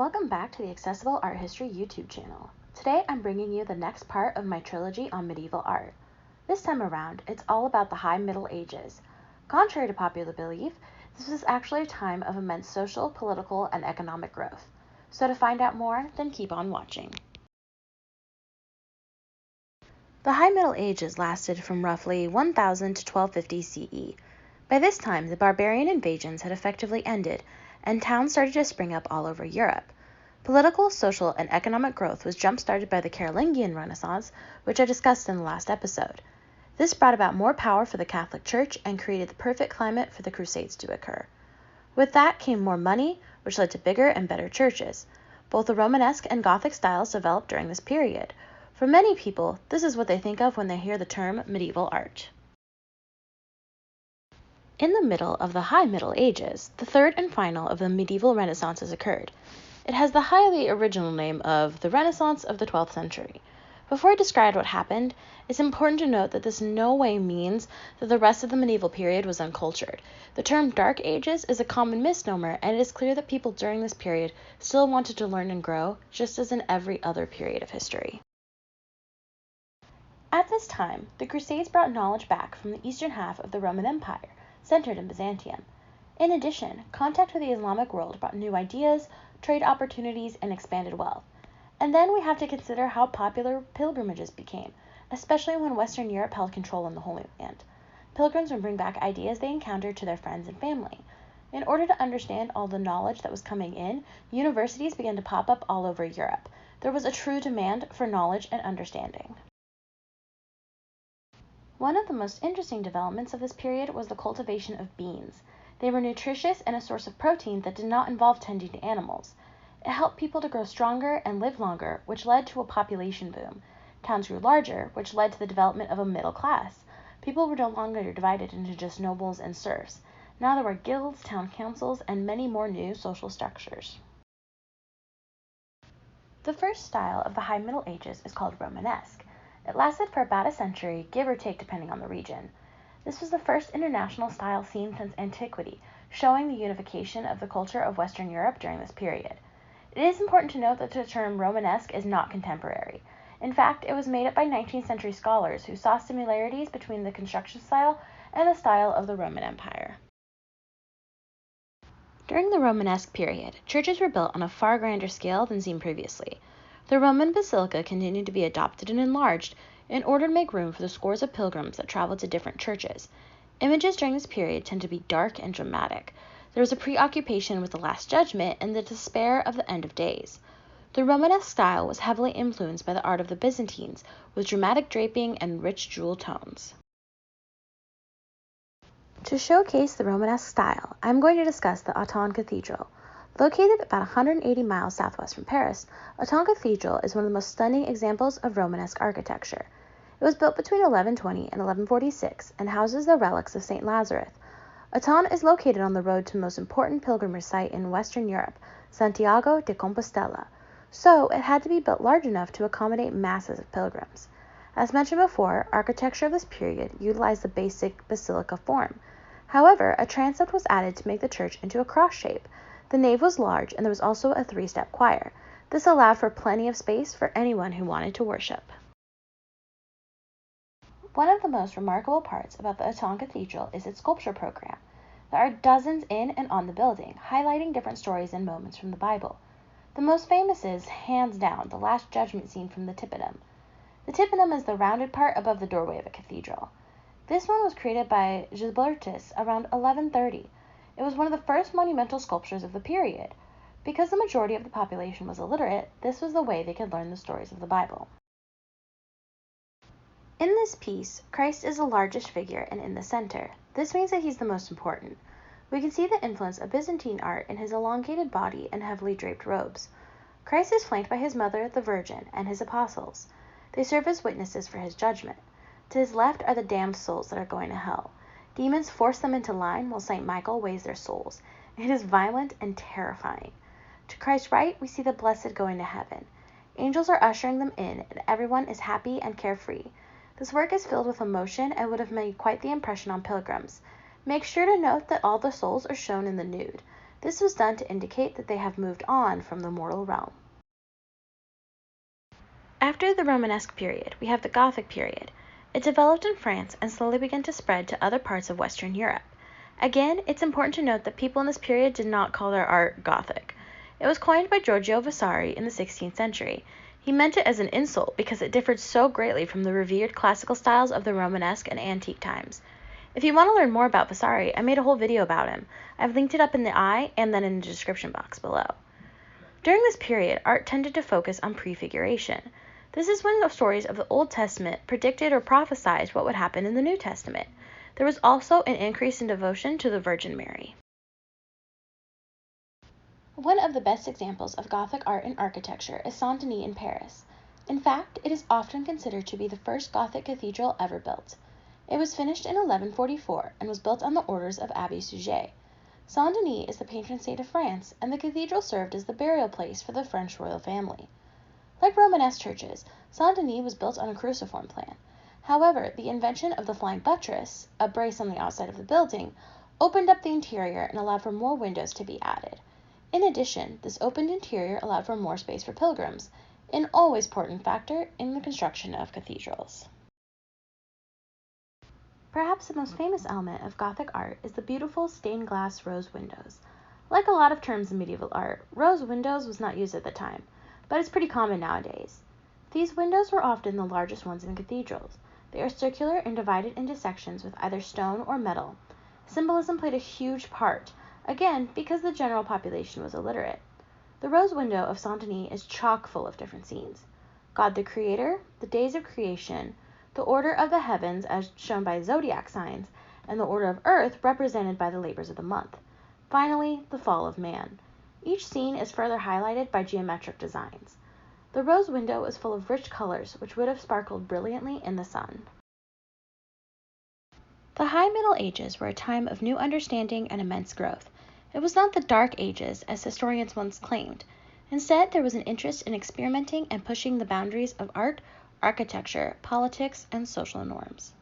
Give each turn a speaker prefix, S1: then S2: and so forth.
S1: Welcome back to the Accessible Art History YouTube channel. Today I'm bringing you the next part of my trilogy on medieval art. This time around, it's all about the High Middle Ages. Contrary to popular belief, this was actually a time of immense social, political, and economic growth. So to find out more, then keep on watching. The High Middle Ages lasted from roughly 1000 to 1250 CE. By this time, the barbarian invasions had effectively ended, and towns started to spring up all over Europe. Political, social, and economic growth was jump-started by the Carolingian Renaissance, which I discussed in the last episode. This brought about more power for the Catholic Church and created the perfect climate for the Crusades to occur. With that came more money, which led to bigger and better churches. Both the Romanesque and Gothic styles developed during this period. For many people, this is what they think of when they hear the term medieval art. In the middle of the High Middle Ages, the third and final of the medieval Renaissances occurred. It has the highly original name of the Renaissance of the 12th century. Before I describe what happened, it's important to note that this in no way means that the rest of the medieval period was uncultured. The term Dark Ages is a common misnomer, and it is clear that people during this period still wanted to learn and grow, just as in every other period of history. At this time, the Crusades brought knowledge back from the eastern half of the Roman Empire, centered in Byzantium. In addition, contact with the Islamic world brought new ideas, trade opportunities, and expanded wealth. And then we have to consider how popular pilgrimages became, especially when Western Europe held control in the Holy Land. Pilgrims would bring back ideas they encountered to their friends and family. In order to understand all the knowledge that was coming in, universities began to pop up all over Europe. There was a true demand for knowledge and understanding. One of the most interesting developments of this period was the cultivation of beans. They were nutritious and a source of protein that did not involve tending to animals. It helped people to grow stronger and live longer, which led to a population boom. Towns grew larger, which led to the development of a middle class. People were no longer divided into just nobles and serfs. Now there were guilds, town councils, and many more new social structures. The first style of the High Middle Ages is called Romanesque. It lasted for about a century, give or take depending on the region. This was the first international style seen since antiquity, showing the unification of the culture of Western Europe during this period. It is important to note that the term Romanesque is not contemporary. In fact, it was made up by 19th century scholars who saw similarities between the construction style and the style of the Roman Empire. During the Romanesque period, churches were built on a far grander scale than seen previously. The Roman basilica continued to be adopted and enlarged in order to make room for the scores of pilgrims that traveled to different churches. Images during this period tend to be dark and dramatic. There was a preoccupation with the Last Judgment and the despair of the end of days. The Romanesque style was heavily influenced by the art of the Byzantines, with dramatic draping and rich jewel tones. To showcase the Romanesque style, I'm going to discuss the Autun Cathedral. Located about 180 miles southwest from Paris, Autun Cathedral is one of the most stunning examples of Romanesque architecture. It was built between 1120 and 1146 and houses the relics of St. Lazarus. Autun is located on the road to the most important pilgrimage site in Western Europe, Santiago de Compostela, so it had to be built large enough to accommodate masses of pilgrims. As mentioned before, architecture of this period utilized the basic basilica form. However, a transept was added to make the church into a cross shape. The nave was large, and there was also a three-step choir. This allowed for plenty of space for anyone who wanted to worship. One of the most remarkable parts about the Autun Cathedral is its sculpture program. There are dozens in and on the building, highlighting different stories and moments from the Bible. The most famous is, hands down, the Last Judgment scene from the tympanum. The tympanum is the rounded part above the doorway of a cathedral. This one was created by Gilbertus around 1130. It was one of the first monumental sculptures of the period. Because the majority of the population was illiterate, this was the way they could learn the stories of the Bible. In this piece, Christ is the largest figure and in the center. This means that he's the most important. We can see the influence of Byzantine art in his elongated body and heavily draped robes. Christ is flanked by his mother, the Virgin, and his apostles. They serve as witnesses for his judgment. To his left are the damned souls that are going to hell. Demons force them into line while St. Michael weighs their souls. It is violent and terrifying. To Christ's right, we see the blessed going to heaven. Angels are ushering them in, and everyone is happy and carefree. This work is filled with emotion and would have made quite the impression on pilgrims. Make sure to note that all the souls are shown in the nude. This was done to indicate that they have moved on from the mortal realm. After the Romanesque period, we have the Gothic period. It developed in France and slowly began to spread to other parts of Western Europe. Again, it's important to note that people in this period did not call their art Gothic. It was coined by Giorgio Vasari in the 16th century. He meant it as an insult because it differed so greatly from the revered classical styles of the Romanesque and antique times. If you want to learn more about Vasari, I made a whole video about him. I've linked it up in the eye and then in the description box below. During this period, art tended to focus on prefiguration. This is when the stories of the Old Testament predicted or prophesied what would happen in the New Testament. There was also an increase in devotion to the Virgin Mary. One of the best examples of Gothic art and architecture is Saint-Denis in Paris. In fact, it is often considered to be the first Gothic cathedral ever built. It was finished in 1144 and was built on the orders of Abbé Suger. Saint-Denis is the patron saint of France, and the cathedral served as the burial place for the French royal family. Like Romanesque churches, Saint-Denis was built on a cruciform plan. However, the invention of the flying buttress, a brace on the outside of the building, opened up the interior and allowed for more windows to be added. In addition, this opened interior allowed for more space for pilgrims, an always important factor in the construction of cathedrals. Perhaps the most famous element of Gothic art is the beautiful stained glass rose windows. Like a lot of terms in medieval art, rose windows was not used at the time, but it's pretty common nowadays. These windows were often the largest ones in cathedrals. They are circular and divided into sections with either stone or metal. Symbolism played a huge part, again because the general population was illiterate. The rose window of Saint-Denis is chock full of different scenes. God the Creator, the days of creation, the order of the heavens as shown by zodiac signs, and the order of earth represented by the labors of the month. Finally, the fall of man. Each scene is further highlighted by geometric designs. The rose window is full of rich colors which would have sparkled brilliantly in the sun. The High Middle Ages were a time of new understanding and immense growth. It was not the Dark Ages, as historians once claimed. Instead, there was an interest in experimenting and pushing the boundaries of art, architecture, politics, and social norms.